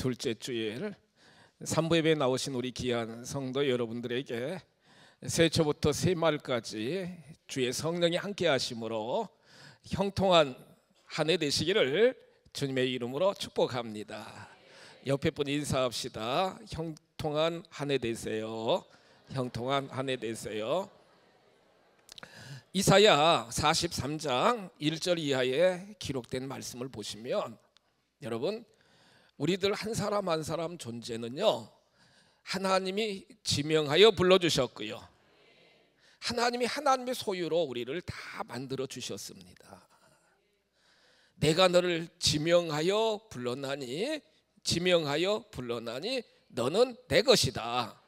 둘째 주일 삼부 예배에 나오신 우리 귀한 성도 여러분들에게 새초부터 새말까지 주의 성령이 함께 하심으로 형통한 한 해 되시기를 주님의 이름으로 축복합니다. 옆에 분 인사합시다. 형통한 한 해 되세요. 형통한 한 해 되세요. 이사야 43장 1절 이하에 기록된 말씀을 보시면 여러분, 우리들 한 사람 한 사람 존재는요, 하나님이 지명하여 불러주셨고요, 하나님이 하나님의 소유로 우리를 다 만들어 주셨습니다. 내가 너를 지명하여 불렀나니 너는 내 것이다.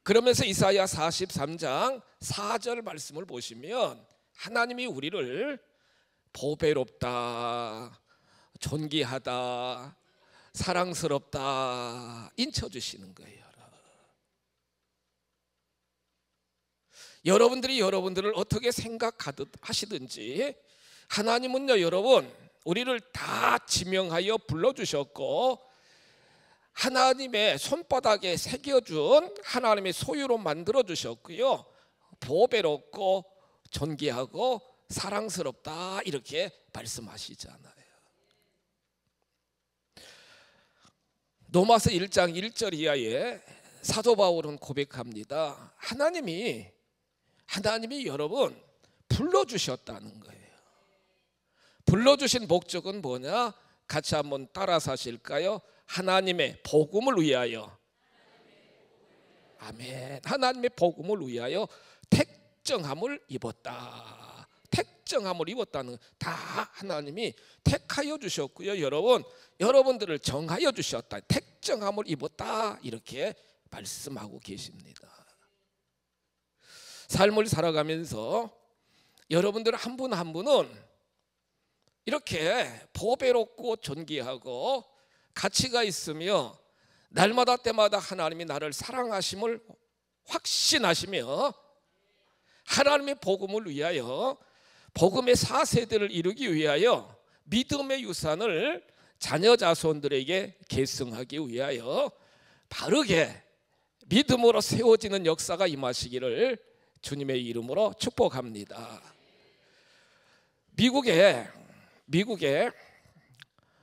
그러면서 이사야 43장 4절 말씀을 보시면 하나님이 우리를 보배롭다, 존귀하다, 사랑스럽다 인쳐주시는 거예요. 여러분들이 여러분들을 어떻게 생각하시든지 하나님은요, 여러분, 우리를 다 지명하여 불러주셨고 하나님의 손바닥에 새겨준 하나님의 소유로 만들어주셨고요, 보배롭고 존귀하고 사랑스럽다 이렇게 말씀하시잖아요. 로마서 1장 1절 이하에 사도 바울은 고백합니다. 하나님이 여러분 불러주셨다는 거예요. 불러주신 목적은 뭐냐? 같이 한번 따라서 하실까요? 하나님의 복음을 위하여, 아멘. 하나님의 복음을 위하여 택정함을 입었다. 택정함을 입었다는, 다 하나님이 택하여 주셨고요, 여러분들을 정하여 주셨다. 택정함을 입었다 이렇게 말씀하고 계십니다. 삶을 살아가면서 여러분들 한 분 한 분은 이렇게 보배롭고 존귀하고 가치가 있으며 날마다 때마다 하나님이 나를 사랑하심을 확신하시며 하나님의 복음을 위하여, 복음의 4세대를 이루기 위하여 믿음의 유산을 자녀 자손들에게 계승하기 위하여 바르게 믿음으로 세워지는 역사가 임하시기를 주님의 이름으로 축복합니다. 미국의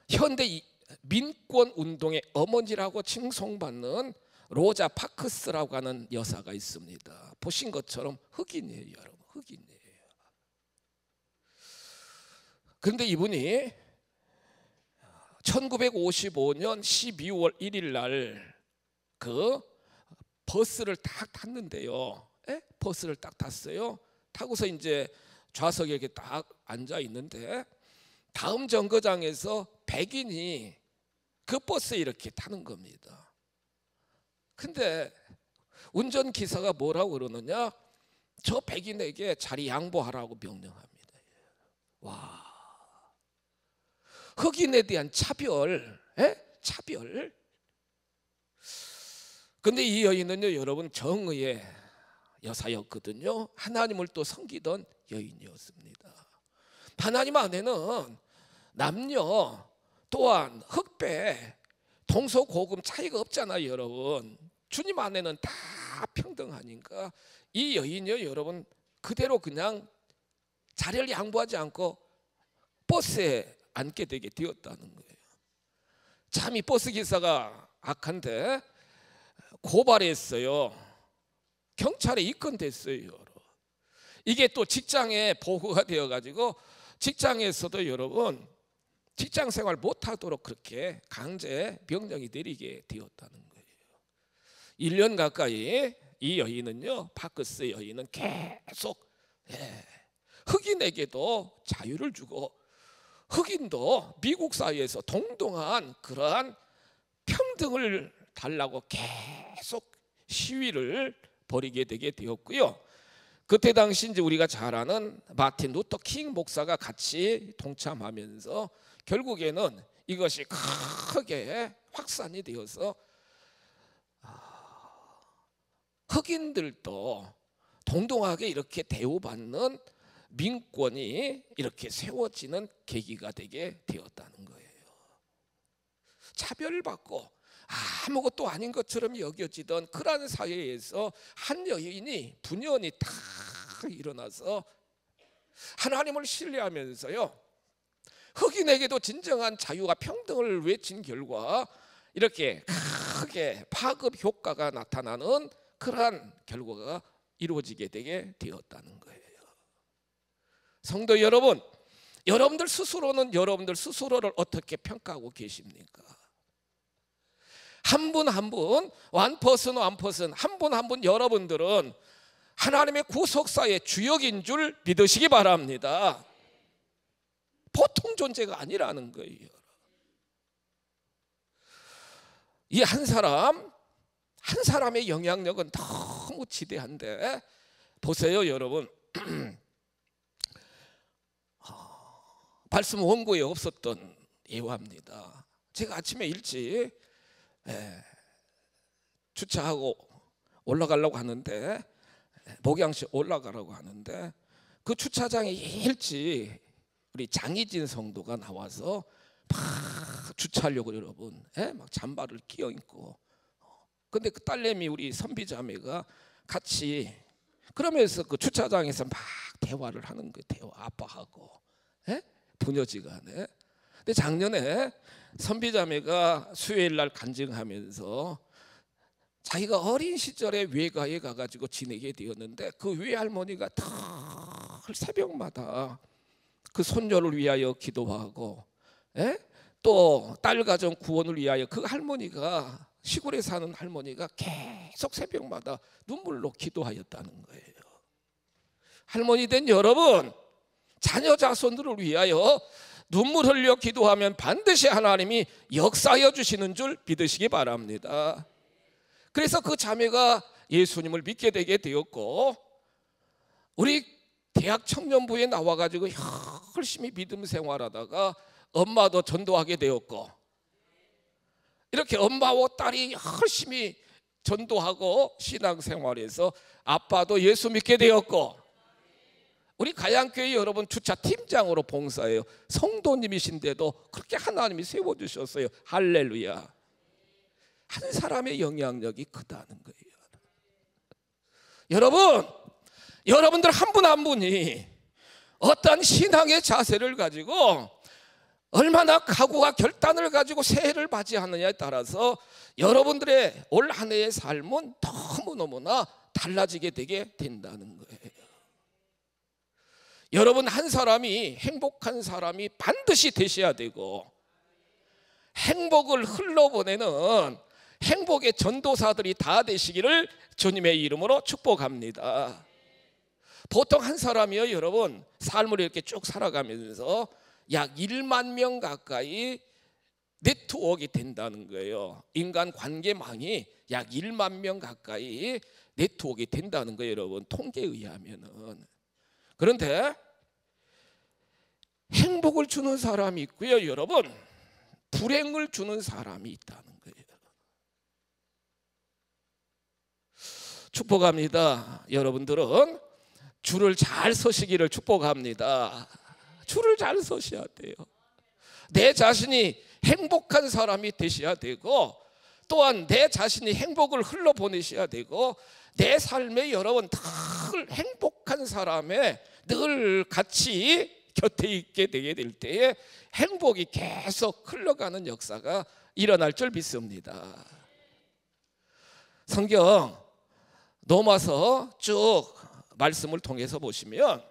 현대 민권 운동의 어머니라고 칭송받는 로자 파크스라고 하는 여사가 있습니다. 보신 것처럼 흑인이에요, 여러분. 흑인이에요. 그런데 이분이 1955년 12월 1일 날 그 버스를 딱 탔는데요. 버스를 딱 탔어요. 타고서 이제 좌석에 이렇게 딱 앉아 있는데 다음 정거장에서 백인이 그 버스에 이렇게 타는 겁니다. 근데 운전기사가 뭐라고 그러느냐? 저 백인에게 자리 양보하라고 명령합니다. 와, 흑인에 대한 차별. 근데 이 여인은요, 여러분, 정의의 여사였거든요. 하나님을 또 섬기던 여인이었습니다. 하나님 안에는 남녀 또한 흑백 동서고금 차이가 없잖아요, 여러분. 주님 안에는 다 평등하니까 이 여인이요, 여러분, 그대로 그냥 자리를 양보하지 않고 버스에 앉게 되게 되었다는 거예요. 참 이 버스 기사가 악한데 고발했어요. 경찰에 입건됐어요. 이게 또 직장에 보고가 되어가지고 직장에서도 여러분 직장 생활 못하도록 그렇게 강제 명령이 내리게 되었다는 거예요. 1년 가까이 이 여인은요, 파크스 여인은 계속 흑인에게도 자유를 주고 흑인도 미국 사회에서 동등한 그러한 평등을 달라고 계속 시위를 벌이게 되게 되었고요. 그때 당시 이제 우리가 잘 아는 마틴 루터 킹 목사가 같이 동참하면서 결국에는 이것이 크게 확산이 되어서 흑인들도 동등하게 이렇게 대우받는 민권이 이렇게 세워지는 계기가 되게 되었다는 거예요. 차별받고 아무것도 아닌 것처럼 여겨지던 그러한 사회에서 한 여인이 분연히 딱 일어나서 하나님을 신뢰하면서요, 흑인에게도 진정한 자유와 평등을 외친 결과 이렇게 크게 파급 효과가 나타나는 그러한 결과가 이루어지게 되게 되었다는 거예요. 성도 여러분, 여러분들 스스로는 여러분들 스스로를 어떻게 평가하고 계십니까? 한 분 한 분, one person 한 분 한 분 여러분들은 하나님의 구속사의 주역인 줄 믿으시기 바랍니다. 보통 존재가 아니라는 거예요. 이 한 사람의 영향력은 너무 지대한데, 보세요 여러분. 말씀 원고에 없었던 예화입니다. 제가 아침에 일찍 주차하고 올라가려고 하는데, 목양시 올라가라고 하는데, 그 주차장에 일찍 우리 장희진 성도가 나와서 막 주차하려고 여러분, 막 잠바를 끼어 입고, 근데 그 딸내미 우리 선비자매가 같이 그러면서 그 주차장에서 막 대화를 하는 거예요. 대화, 아빠하고 부녀지간에. 근데 작년에 선비자매가 수요일 날 간증하면서 자기가 어린 시절에 외가에 가가지고 지내게 되었는데, 그 외할머니가 늘 새벽마다 그 손녀를 위하여 기도하고, 또 딸 가정 구원을 위하여 그 할머니가, 시골에 사는 할머니가 계속 새벽마다 눈물로 기도하였다는 거예요. 할머니 된 여러분, 자녀 자손들을 위하여 눈물 흘려 기도하면 반드시 하나님이 역사하여 주시는 줄 믿으시기 바랍니다. 그래서 그 자매가 예수님을 믿게 되게 되었고, 우리 대학 청년부에 나와가지고 열심히 믿음 생활하다가 엄마도 전도하게 되었고, 이렇게 엄마와 딸이 열심히 전도하고 신앙생활에서 아빠도 예수 믿게 되었고, 우리 가양교회 여러분 주차 팀장으로 봉사해요. 성도님이신데도 그렇게 하나님이 세워주셨어요. 할렐루야. 한 사람의 영향력이 크다는 거예요. 여러분들 한 분 한 분이 어떤 신앙의 자세를 가지고 얼마나 각오와 결단을 가지고 새해를 맞이하느냐에 따라서 여러분들의 올 한 해의 삶은 너무너무나 달라지게 되게 된다는 거예요. 여러분 한 사람이 행복한 사람이 반드시 되셔야 되고, 행복을 흘러보내는 행복의 전도사들이 다 되시기를 주님의 이름으로 축복합니다. 보통 한 사람이요 여러분, 삶을 이렇게 쭉 살아가면서 약 1만 명 가까이 네트워크가 된다는 거예요. 인간 관계망이 약 1만 명 가까이 네트워크가 된다는 거예요 여러분, 통계에 의하면은. 그런데 행복을 주는 사람이 있고요 여러분, 불행을 주는 사람이 있다는 거예요. 축복합니다. 여러분들은 줄을 잘 서시기를 축복합니다. 줄을 잘 서셔야 돼요. 내 자신이 행복한 사람이 되셔야 되고, 또한 내 자신이 행복을 흘러보내셔야 되고, 내 삶에 여러분 늘 행복한 사람의 늘 같이 곁에 있게 되게 될 때에 행복이 계속 흘러가는 역사가 일어날 줄 믿습니다. 성경 넘어서 쭉 말씀을 통해서 보시면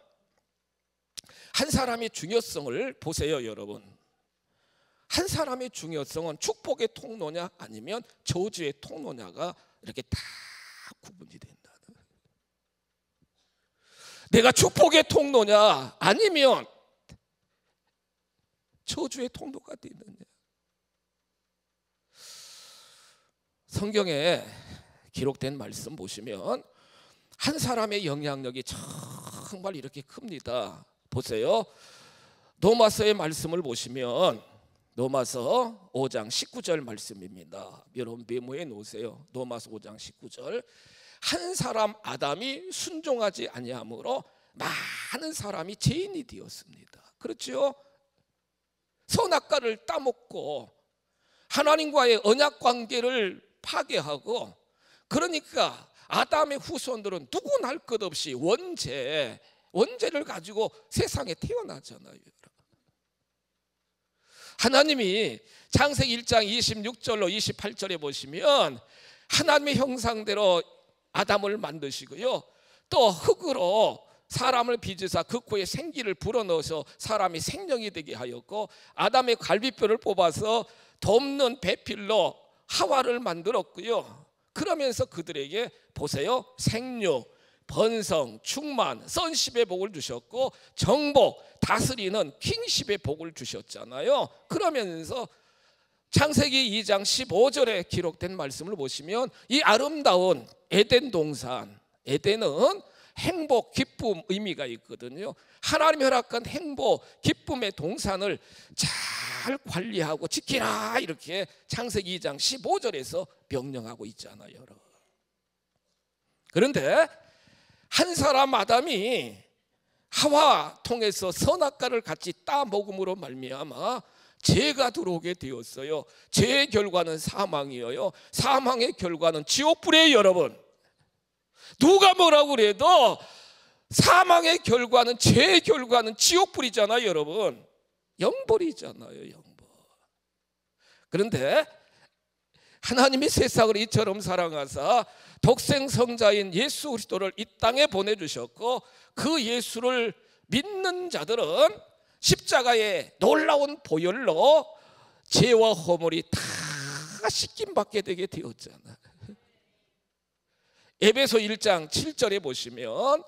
한 사람의 중요성을 보세요 여러분. 한 사람의 중요성은 축복의 통로냐 아니면 저주의 통로냐가 이렇게 다 구분이 된다. 내가 축복의 통로냐 아니면 저주의 통로가 되느냐. 성경에 기록된 말씀 보시면 한 사람의 영향력이 정말 이렇게 큽니다. 보세요. 로마서의 말씀을 보시면 로마서 5장 19절 말씀입니다. 여러분 메모해 놓으세요. 로마서 5장 19절. 한 사람 아담이 순종하지 아니함으로 많은 사람이 죄인이 되었습니다. 그렇죠? 선악과를 따먹고 하나님과의 언약 관계를 파괴하고, 그러니까 아담의 후손들은 누구나 할 것 없이 원죄를 가지고 세상에 태어나잖아요. 하나님이 창세기 1장 26절로 28절에 보시면 하나님의 형상대로 아담을 만드시고요, 또 흙으로 사람을 빚으사 그 코에 생기를 불어넣어서 사람이 생명이 되게 하였고, 아담의 갈비뼈를 뽑아서 덮는 배필로 하와를 만들었고요. 그러면서 그들에게 보세요, 생육, 번성, 충만, 선십의 복을 주셨고, 정복, 다스리는 킹십의 복을 주셨잖아요. 그러면서 창세기 2장 15절에 기록된 말씀을 보시면 이 아름다운 에덴 동산, 에덴은 행복, 기쁨 의미가 있거든요. 하나님이 허락한 행복, 기쁨의 동산을 잘 관리하고 지키라, 이렇게 창세기 2장 15절에서 명령하고 있잖아요, 여러분. 그런데 한 사람 아담이 하와 통해서 선악과를 같이 따먹음으로 말미암아 죄가 들어오게 되었어요. 죄의 결과는 사망이에요. 사망의 결과는 지옥불이에요, 여러분. 누가 뭐라고 그래도 사망의 결과는, 죄의 결과는 지옥불이잖아요, 여러분. 영벌이잖아요, 영벌. 그런데 하나님이 세상을 이처럼 사랑하사 독생성자인 예수 그리스도를 이 땅에 보내주셨고, 그 예수를 믿는 자들은 십자가의 놀라운 보혈로 죄와 허물이 다 씻김받게 되게 되었잖아요. 에베소 1장 7절에 보시면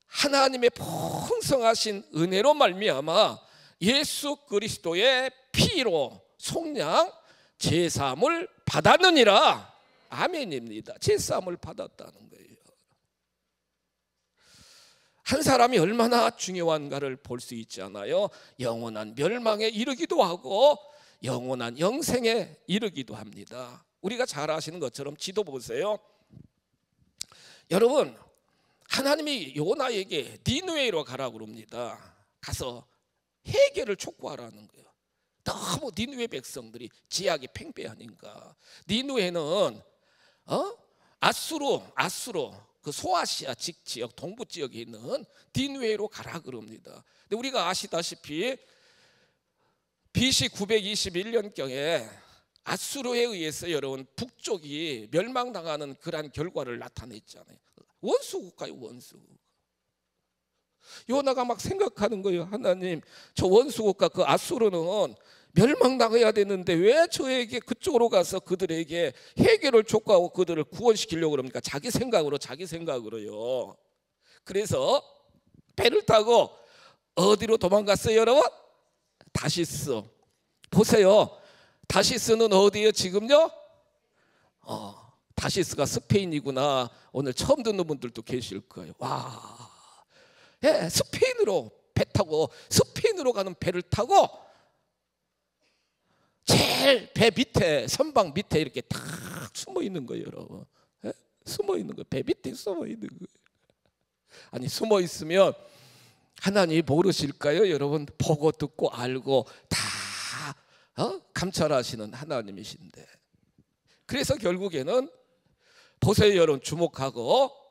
하나님의 풍성하신 은혜로 말미암아 예수 그리스도의 피로 속량 제사함을 받았느니라. 아멘입니다. 제사함을 받았다는 거예요. 한 사람이 얼마나 중요한가를 볼 수 있잖아요. 영원한 멸망에 이르기도 하고 영원한 영생에 이르기도 합니다. 우리가 잘 아시는 것처럼 지도 보세요. 여러분, 하나님이 요나에게 니느웨로 가라고 그럽니다. 가서 해결을 촉구하라는 거예요. 너무 니느웨 백성들이 지약이 팽배하니까. 니느웨는 아수로 그 소아시아 지역 동부 지역에 있는 니느웨로 가라 그럽니다. 근데 우리가 아시다시피 BC 921년경에 아수르에 의해서 여러분 북쪽이 멸망당하는 그러한 결과를 나타냈잖아요. 원수국가요, 원수국. 요나가 막 생각하는 거예요. 하나님, 저 원수국가 그 아수르는 멸망당해야 되는데 왜 저에게 그쪽으로 가서 그들에게 해결을 촉구하고 그들을 구원시키려고 그럽니까? 자기 생각으로요. 그래서 배를 타고 어디로 도망갔어요, 여러분? 다시스. 보세요, 다시스는 어디예요 지금요? 다시스가 스페인이구나. 오늘 처음 듣는 분들도 계실 거예요. 와, 예, 스페인으로 배 타고, 스페인으로 가는 배를 타고 제일 배 밑에, 선박 밑에 이렇게 탁 숨어 있는 거예요, 여러분. 예? 숨어 있는 거예요. 배 밑에 숨어 있는 거예요. 아니, 숨어 있으면 하나님 모르실까요, 여러분? 보고 듣고 알고 다 감찰하시는 하나님이신데. 그래서 결국에는 보세요, 여러분, 주목하고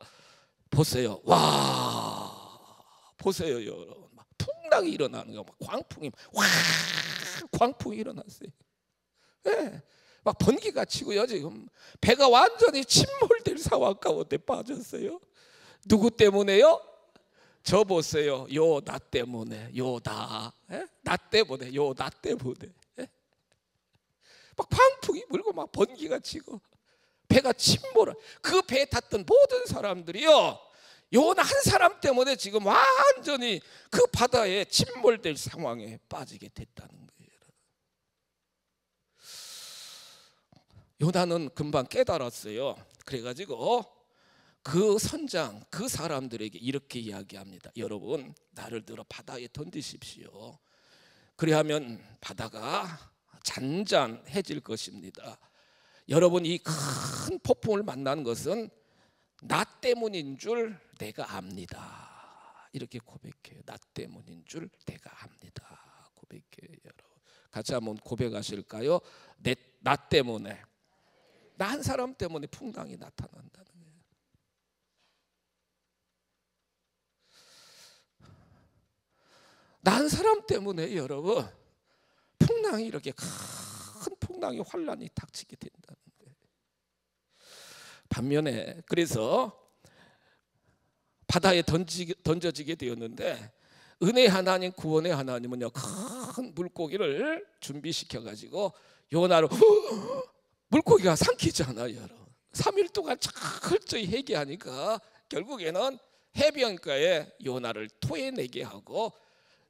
보세요. 와, 보세요, 여러분. 막 풍랑이 일어나는 거, 막 광풍이 광풍이 일어났어요. 네, 막 번개가 치고요. 지금 배가 완전히 침몰될 상황 가운데 빠졌어요. 누구 때문에요? 저 보세요. 요 나 때문에, 나 때문에. 막 광풍이 불고 막 번개가 치고 배가 침몰을. 그 배에 탔던 모든 사람들이요, 요나 한 사람 때문에 지금 완전히 그 바다에 침몰될 상황에 빠지게 됐다는 거예요. 요나는 금방 깨달았어요. 그래가지고 그 선장, 그 사람들에게 이렇게 이야기합니다. 여러분, 나를 들어 바다에 던지십시오. 그리하면 바다가 잔잔해질 것입니다. 여러분, 이 큰 폭풍을 만난 것은 나 때문인 줄 내가 압니다. 이렇게 고백해요. 나 때문인 줄 내가 압니다. 고백해요, 여러분. 같이 한번 고백하실까요? 나 때문에, 나 한 사람 때문에 풍랑이 나타난다는 거예요. 나 한 사람 때문에 여러분 풍랑이, 이렇게 큰 풍랑이, 환란이 닥치게 된다는 거예요. 반면에 그래서 바다에 던져지게 되었는데, 은혜 하나님, 구원의 하나님은요, 큰 물고기를 준비시켜 가지고 요나를 물고기가 삼키잖아요. 여러분 3일 동안 철저히 회개하니까 결국에는 해변가에 요나를 토해내게 하고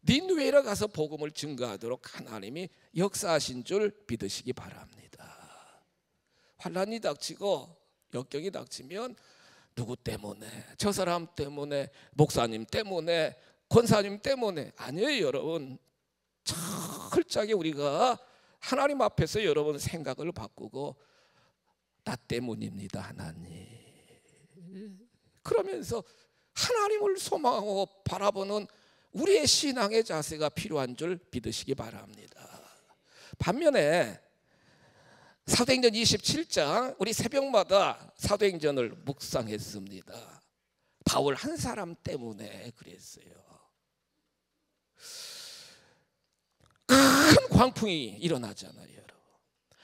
니느웨로 가서 복음을 증거하도록 하나님이 역사하신 줄 믿으시기 바랍니다. 환란이 닥치고 역경이 닥치면 누구 때문에, 저 사람 때문에, 목사님 때문에, 권사님 때문에 아니에요. 여러분 철저하게 우리가 하나님 앞에서 여러분 생각을 바꾸고, 나 때문입니다 하나님, 그러면서 하나님을 소망하고 바라보는 우리의 신앙의 자세가 필요한 줄 믿으시기 바랍니다. 반면에 사도행전 27장, 우리 새벽마다 사도행전을 묵상했습니다. 바울 한 사람 때문에 그랬어요. 큰 광풍이 일어나잖아요, 여러분.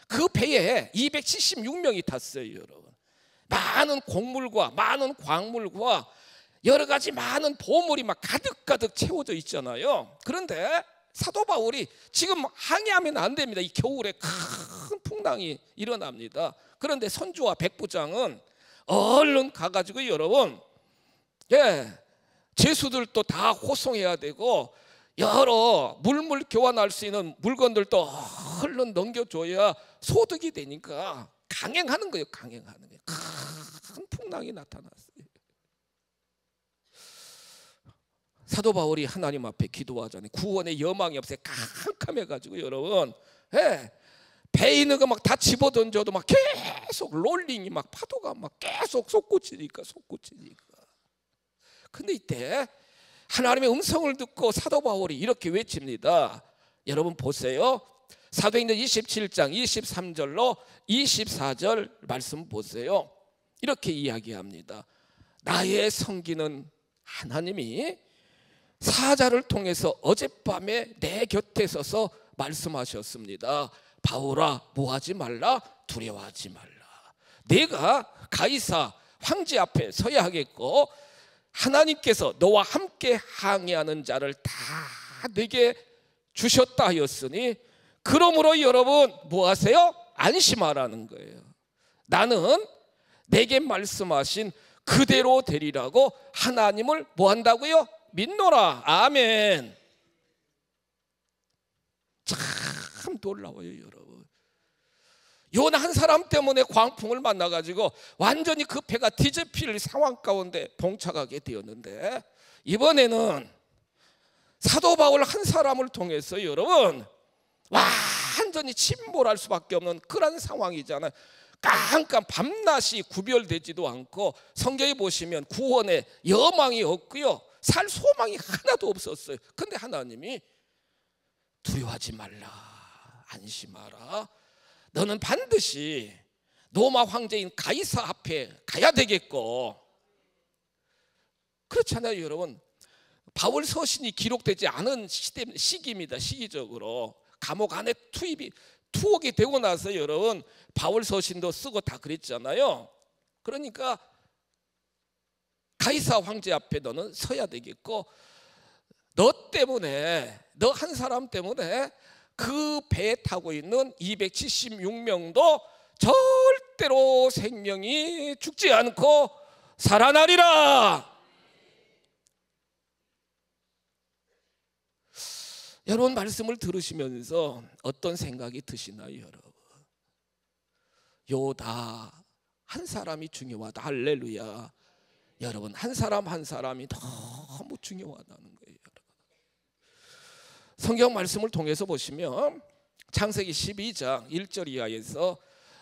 그 배에 276명이 탔어요, 여러분. 많은 곡물과 많은 광물과 여러 가지 많은 보물이 막 가득가득 채워져 있잖아요. 그런데 사도 바울이 지금 항해하면 안 됩니다. 이 겨울에 큰 풍랑이 일어납니다. 그런데 선주와 백부장은 얼른 가가지고 여러분, 제수들도 다 호송해야 되고 여러 물물 교환할 수 있는 물건들도 얼른 넘겨줘야 소득이 되니까 강행하는 거예요. 강행하는 거예요. 큰 풍랑이 나타났어요. 사도 바울이 하나님 앞에 기도하잖아요. 구원의 여망이 없어요. 캄캄해가지고 여러분, 배에 있는 거 막 다 집어던져도 막 계속 롤링이, 막 파도가 막 계속 솟구치니까. 근데 이때 하나님의 음성을 듣고 사도 바울이 이렇게 외칩니다. 여러분 보세요. 사도행전 27장 23절로 24절 말씀 보세요. 이렇게 이야기합니다. 나의 성기는 하나님이 사자를 통해서 어젯밤에 내 곁에 서서 말씀하셨습니다. 바울아, 뭐하지 말라, 두려워하지 말라. 내가 가이사 황제 앞에 서야 하겠고 하나님께서 너와 함께 항해하는 자를 다 내게 주셨다 하였으니, 그러므로 여러분 뭐하세요? 안심하라는 거예요. 나는 내게 말씀하신 그대로 되리라고 하나님을 뭐한다고요? 믿노라. 아멘. 참 놀라워요, 여러분. 요나 한 사람 때문에 광풍을 만나가지고 완전히 그 배가 뒤집힐 상황 가운데 봉착하게 되었는데, 이번에는 사도 바울 한 사람을 통해서 여러분 완전히 침몰할 수밖에 없는 그런 상황이잖아요. 깜깜 밤낮이 구별되지도 않고, 성경에 보시면 구원의 여망이 없고요, 살 소망이 하나도 없었어요. 근데 하나님이 두려워하지 말라, 안심하라. 너는 반드시 로마 황제인 가이사 앞에 가야 되겠고. 그렇잖아요, 여러분. 바울 서신이 기록되지 않은 시기입니다. 시기적으로 감옥 안에 투옥이 되고 나서 여러분 바울 서신도 쓰고 다 그랬잖아요. 그러니까 가이사 황제 앞에 너는 서야 되겠고, 너 때문에, 너 한 사람 때문에 그 배에 타고 있는 276명도 절대로 생명이 죽지 않고 살아나리라. 여러분 말씀을 들으시면서 어떤 생각이 드시나요, 여러분? 요다 한 사람이 중요하다. 할렐루야. 여러분 한 사람 한 사람이 너무 중요하다는 거예요. 성경 말씀을 통해서 보시면 창세기 12장 1절 이하에서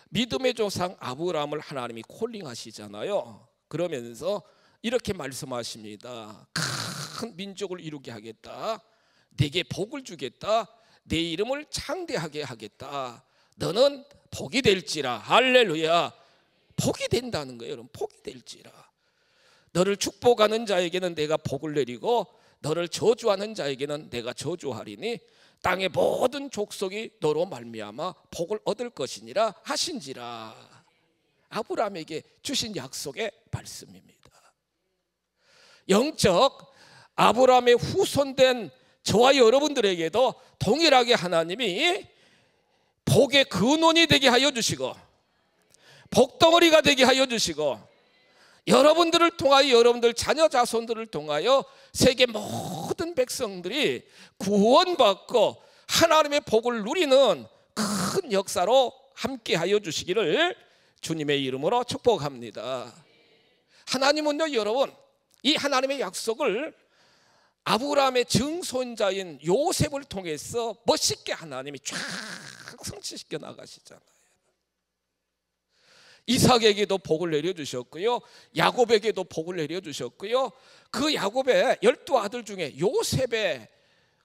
믿음의 조상 아브라함을 하나님이 콜링하시잖아요. 그러면서 이렇게 말씀하십니다. 큰 민족을 이루게 하겠다, 네게 복을 주겠다, 내 이름을 창대하게 하겠다. 너는 복이 될지라. 할렐루야. 복이 된다는 거예요. 여러분, 복이 될지라. 너를 축복하는 자에게는 내가 복을 내리고 너를 저주하는 자에게는 내가 저주하리니 땅의 모든 족속이 너로 말미암아 복을 얻을 것이니라 하신지라. 아브라함에게 주신 약속의 말씀입니다. 영적 아브라함의 후손된 저와 여러분들에게도 동일하게 하나님이 복의 근원이 되게 하여 주시고 복덩어리가 되게 하여 주시고 여러분들을 통하여 여러분들 자녀 자손들을 통하여 세계 모든 백성들이 구원받고 하나님의 복을 누리는 큰 역사로 함께 하여 주시기를 주님의 이름으로 축복합니다. 하나님은요, 여러분, 이 하나님의 약속을 아브라함의 증손자인 요셉을 통해서 멋있게 하나님이 쫙 성취시켜 나가시잖아요. 이삭에게도 복을 내려주셨고요, 야곱에게도 복을 내려주셨고요, 그 야곱의 12아들 중에 요셉의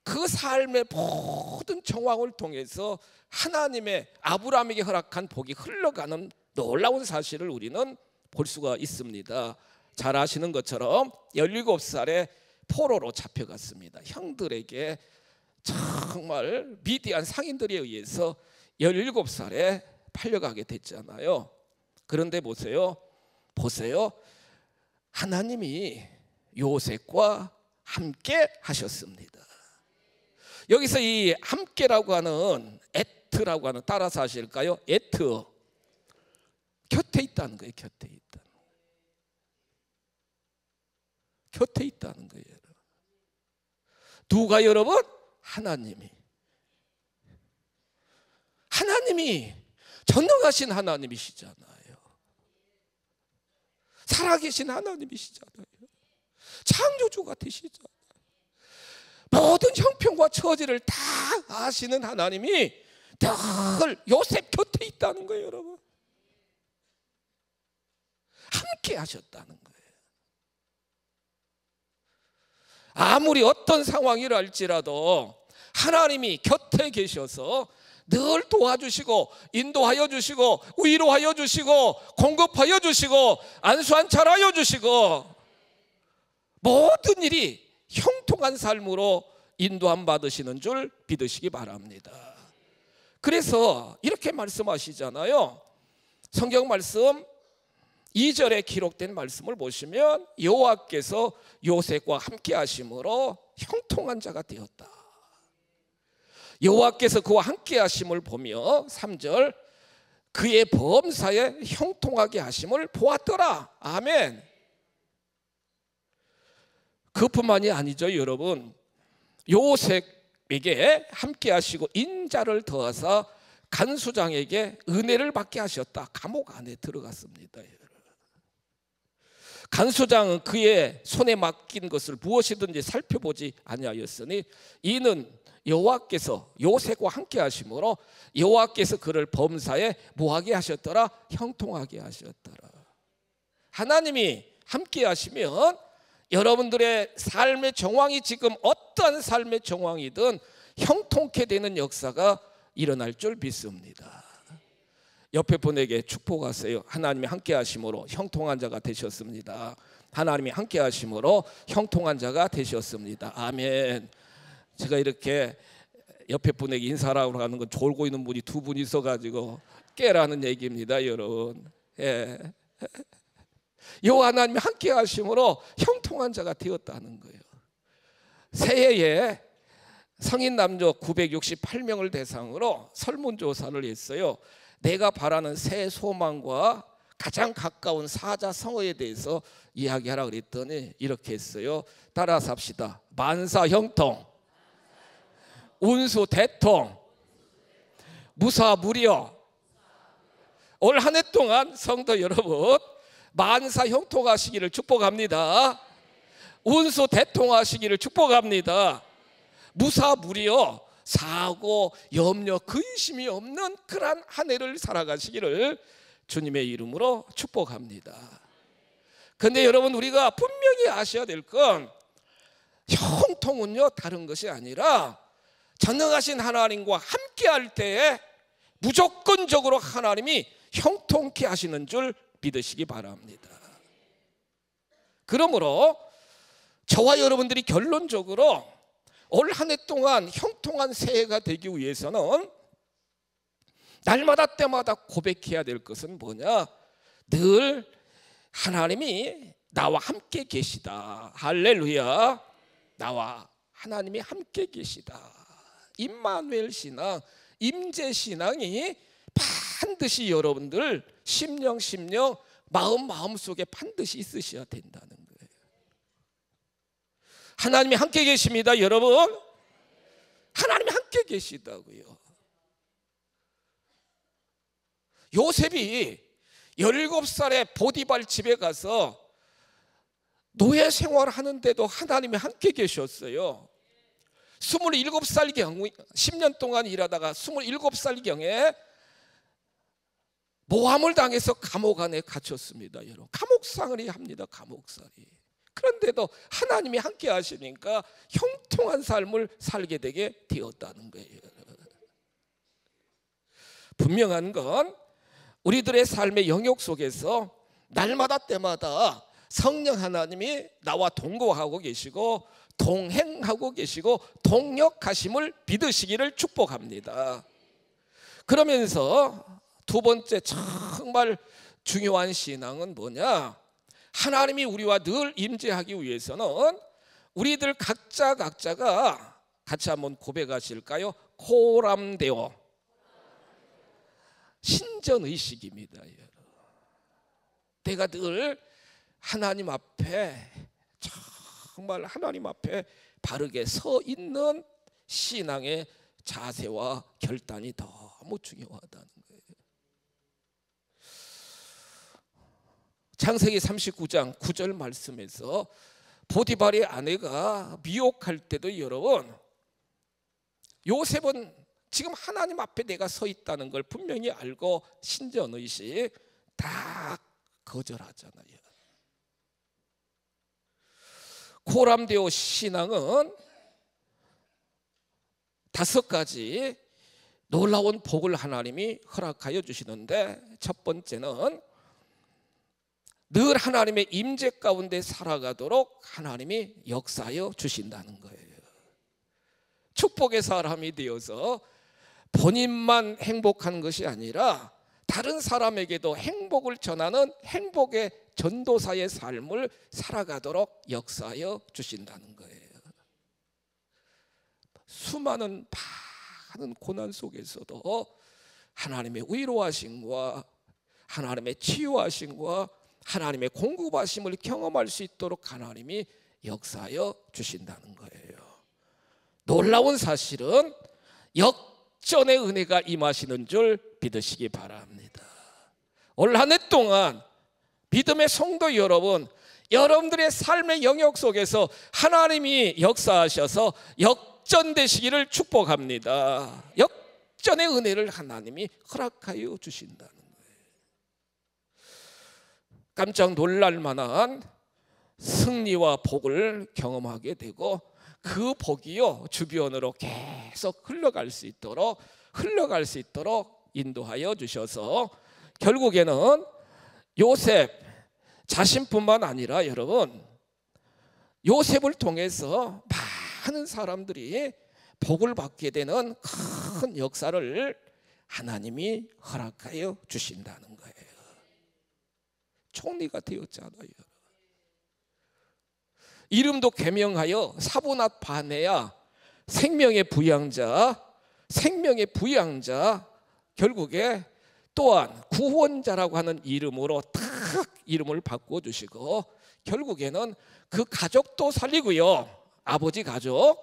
그 삶의 모든 정황을 통해서 하나님의 아브라함에게 허락한 복이 흘러가는 놀라운 사실을 우리는 볼 수가 있습니다. 잘 아시는 것처럼 17살에 포로로 잡혀갔습니다. 형들에게 정말 미디안 상인들에 의해서 17살에 팔려가게 됐잖아요. 그런데 보세요. 하나님이 요셉과 함께 하셨습니다. 여기서 이 함께라고 하는 에트라고 하는, 따라서 하실까요? 에트, 곁에 있다는 거예요. 곁에 있다는 거예요. 누가 여러분? 하나님이 전능하신 하나님이시잖아요. 살아계신 하나님이시잖아요. 창조주가 되시잖아요. 모든 형편과 처지를 다 아시는 하나님이 늘 요셉 곁에 있다는 거예요, 여러분. 함께 하셨다는 거예요. 아무리 어떤 상황이랄지라도 하나님이 곁에 계셔서 늘 도와주시고 인도하여 주시고 위로하여 주시고 공급하여 주시고 안수안찰하여 주시고 모든 일이 형통한 삶으로 인도함 받으시는 줄 믿으시기 바랍니다. 그래서 이렇게 말씀하시잖아요. 성경 말씀 2절에 기록된 말씀을 보시면 여호와께서 요셉과 함께 하심으로 형통한 자가 되었다. 여호와께서 그와 함께 하심을 보며 3절 그의 범사에 형통하게 하심을 보았더라. 아멘. 그뿐만이 아니죠, 여러분. 요셉에게 함께 하시고 인자를 더하사 간수장에게 은혜를 받게 하셨다. 감옥 안에 들어갔습니다. 간수장은 그의 손에 맡긴 것을 무엇이든지 살펴보지 아니하였으니 이는 여호와께서 요셉과 함께 하심으로 여호와께서 그를 범사에 뭐하게 하셨더라? 형통하게 하셨더라. 하나님이 함께 하시면 여러분들의 삶의 정황이 지금 어떠한 삶의 정황이든 형통케 되는 역사가 일어날 줄 믿습니다. 옆에 분에게 축복하세요. 하나님이 함께 하심으로 형통한 자가 되셨습니다. 하나님이 함께 하심으로 형통한 자가 되셨습니다. 아멘. 제가 이렇게 옆에 분에게 인사하라고 하는 건 졸고 있는 분이 두 분 있어가지고 깨라는 얘기입니다, 여러분. 예. 여호와 하나님이 함께 하심으로 형통한 자가 되었다는 거예요. 새해에 성인 남녀 968명을 대상으로 설문조사를 했어요. 내가 바라는 새 소망과 가장 가까운 사자성어에 대해서 이야기하라 그랬더니 이렇게 했어요. 따라서 합시다. 만사 형통, 운수 대통, 무사 무려. 올 한 해 동안 성도 여러분 만사 형통하시기를 축복합니다. 운수 대통하시기를 축복합니다. 무사 무려, 사고, 염려, 근심이 없는 그러한 한 해를 살아가시기를 주님의 이름으로 축복합니다. 그런데 여러분, 우리가 분명히 아셔야 될 건 형통은요 다른 것이 아니라 전능하신 하나님과 함께 할 때에 무조건적으로 하나님이 형통케 하시는 줄 믿으시기 바랍니다. 그러므로 저와 여러분들이 결론적으로 올 한 해 동안 형통한 새해가 되기 위해서는 날마다 때마다 고백해야 될 것은 뭐냐? 늘 하나님이 나와 함께 계시다. 할렐루야. 나와 하나님이 함께 계시다. 임마누엘 신앙, 임재 신앙이 반드시 여러분들 심령 마음속에 반드시 있으셔야 된다는 거예요. 하나님이 함께 계십니다, 여러분. 하나님이 함께 계시다고요. 요셉이 17살에 보디발 집에 가서 노예 생활을 하는데도 하나님이 함께 계셨어요. 27살경 10년 동안 일하다가 27살경에 모함을 당해서 감옥 안에 갇혔습니다. 여러분, 감옥살이 합니다. 감옥살이. 그런데도 하나님이 함께 하시니까 형통한 삶을 살게 되게 되었다는 거예요. 분명한 건 우리들의 삶의 영역 속에서 날마다 때마다 성령 하나님이 나와 동거하고 계시고 동행하고 계시고 동역하심을 믿으시기를 축복합니다. 그러면서 두 번째 정말 중요한 신앙은 뭐냐? 하나님이 우리와 늘 임재하기 위해서는 우리들 각자가 같이 한번 고백하실까요? 코람데오, 신전의식입니다. 내가 늘 하나님 앞에, 정말 하나님 앞에 바르게 서 있는 신앙의 자세와 결단이 너무 중요하다는 거예요. 창세기 39장 9절 말씀에서 보디발의 아내가 미혹할 때도 여러분, 요셉은 지금 하나님 앞에 내가 서 있다는 걸 분명히 알고 신전의식 다 거절하잖아요. 코람데오 신앙은 5가지 놀라운 복을 하나님이 허락하여 주시는데, 첫 번째는 늘 하나님의 임재 가운데 살아가도록 하나님이 역사하여 주신다는 거예요. 축복의 사람이 되어서 본인만 행복한 것이 아니라 다른 사람에게도 행복을 전하는 행복의 전도사의 삶을 살아가도록 역사하여 주신다는 거예요. 수많은 많은 고난 속에서도 하나님의 위로하심과 하나님의 치유하심과 하나님의 공급하심을 경험할 수 있도록 하나님이 역사하여 주신다는 거예요. 놀라운 사실은 역전의 은혜가 임하시는 줄 믿으시기 바랍니다. 올 한 해 동안 믿음의 성도 여러분, 여러분들의 삶의 영역 속에서 하나님이 역사하셔서 역전되시기를 축복합니다. 역전의 은혜를 하나님이 허락하여 주신다는 거예요. 깜짝 놀랄 만한 승리와 복을 경험하게 되고, 그 복이요 주변으로 계속 흘러갈 수 있도록 인도하여 주셔서 결국에는 요셉 자신뿐만 아니라 여러분, 요셉을 통해서 많은 사람들이 복을 받게 되는 큰 역사를 하나님이 허락하여 주신다는 거예요. 총리가 되었잖아요. 이름도 개명하여 사보낫 바네야, 생명의 부양자, 결국에 또한 구원자라고 하는 이름으로 딱 이름을 바꿔주시고, 결국에는 그 가족도 살리고요, 아버지 가족,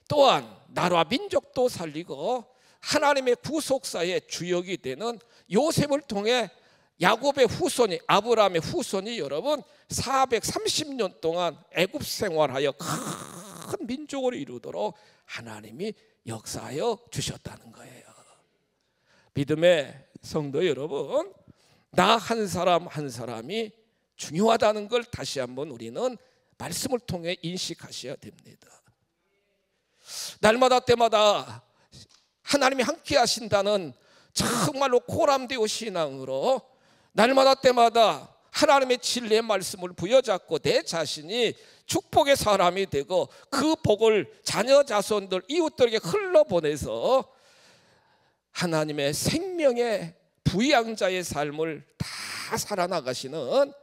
또한 나라 민족도 살리고 하나님의 구속사의 주역이 되는 요셉을 통해 야곱의 후손이, 아브라함의 후손이 여러분 430년 동안 애굽 생활하여 큰 민족을 이루도록 하나님이 역사하여 주셨다는 거예요. 믿음의 성도 여러분, 나 한 사람 한 사람이 중요하다는 걸 다시 한번 우리는 말씀을 통해 인식하셔야 됩니다. 날마다 때마다 하나님이 함께 하신다는 정말로 고람되고 신앙으로 날마다 때마다 하나님의 진리의 말씀을 부여잡고 내 자신이 축복의 사람이 되고 그 복을 자녀 자손들 이웃들에게 흘러보내서 하나님의 생명의 부양자의 삶을 다 살아나가시는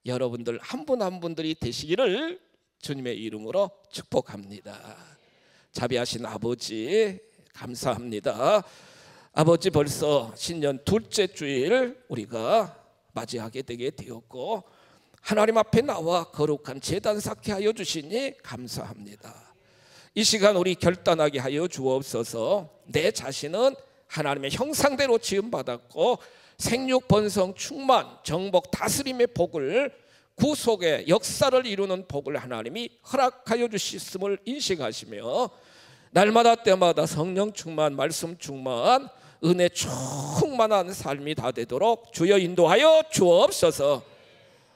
여러분들 한 분 한 분들이 되시기를 주님의 이름으로 축복합니다. 자비하신 아버지 감사합니다. 아버지, 벌써 신년 둘째 주일 우리가 맞이하게 되게 되었고 하나님 앞에 나와 거룩한 제단 쌓게 하여 주시니 감사합니다. 이 시간 우리 결단하게 하여 주옵소서. 내 자신은 하나님의 형상대로 지음받았고 생육 번성 충만 정복 다스림의 복을, 구속의 역사를 이루는 복을 하나님이 허락하여 주셨음을 인식하시며 날마다 때마다 성령 충만, 말씀 충만, 은혜 충만한 삶이 다 되도록 주여 인도하여 주옵소서.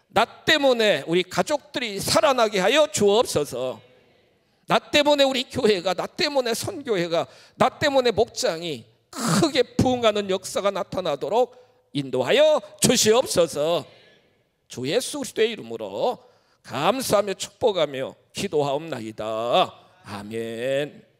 나 때문에 우리 가족들이 살아나게 하여 주옵소서. 나 때문에 우리 교회가, 나 때문에 선교회가, 나 때문에 목장이 크게 부흥하는 역사가 나타나도록 인도하여 주시옵소서. 주 예수 그리스도의 이름으로 감사하며 축복하며 기도하옵나이다. 아멘.